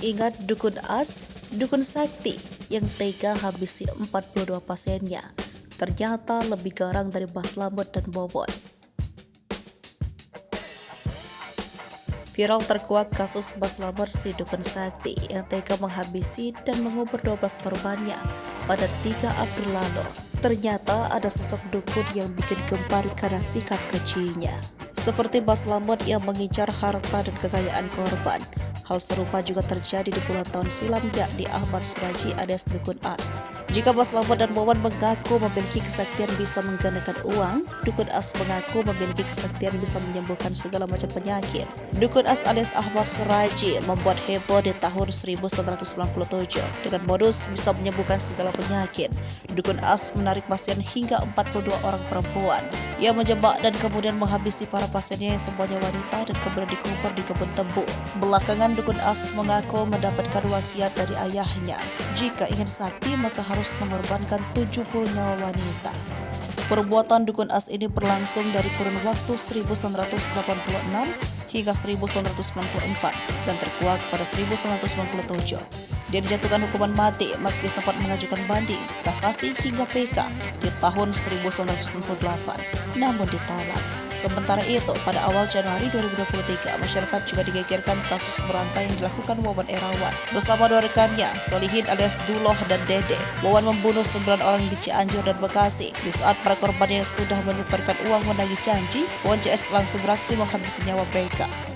ingat dukun as, dukun sakti yang tega habisi 42 pasiennya? Ternyata lebih garang dari Bas Slamet dan Wawon. Viral terkuak kasus Bas Slamet si dukun sakti yang tega menghabisi dan mengubur 12 korbannya pada 3 April lalu. Ternyata ada sosok dukun yang bikin gempar karena sikap kejinya. Seperti Bas Slamet yang mengincar harta dan kekayaan korban. Hal serupa juga terjadi di puluhan tahun silam yakni Ahmad Suraji alias dukun as. Jika Bas Slamet dan Wawon mengaku memiliki kesaktian bisa menggandakan uang, dukun as mengaku memiliki kesaktian bisa menyembuhkan segala macam penyakit. Dukun as alias Ahmad Suraji membuat heboh di tahun 1997 dengan modus bisa menyembuhkan segala penyakit. Dukun as menarik pasien hingga 42 orang perempuan. Ia menjebak dan kemudian menghabisi para pasiennya yang semuanya wanita dan kemudian dikubur di kebun tebu. Belakangan dukun as mengaku mendapatkan wasiat dari ayahnya. Jika ingin sakti maka harus mengorbankan 70 nyawa wanita. Perbuatan dukun as ini berlangsung dari kurun waktu 1986 hingga 1994 dan terkuak pada 1997. Dia dijatuhkan hukuman mati meski sempat mengajukan banding, kasasi hingga PK di tahun 1998, namun ditolak. Sementara itu, pada awal Januari 2023, masyarakat juga digegerkan kasus berantai yang dilakukan Wawon Erawan. Bersama dua rekannya, Solihin alias Duloh dan Dede, Wawon membunuh 9 orang di Cianjur dan Bekasi. Di saat para korban yang sudah menyetorkan uang menagih janji, Wawon CS langsung beraksi menghabisi nyawa mereka.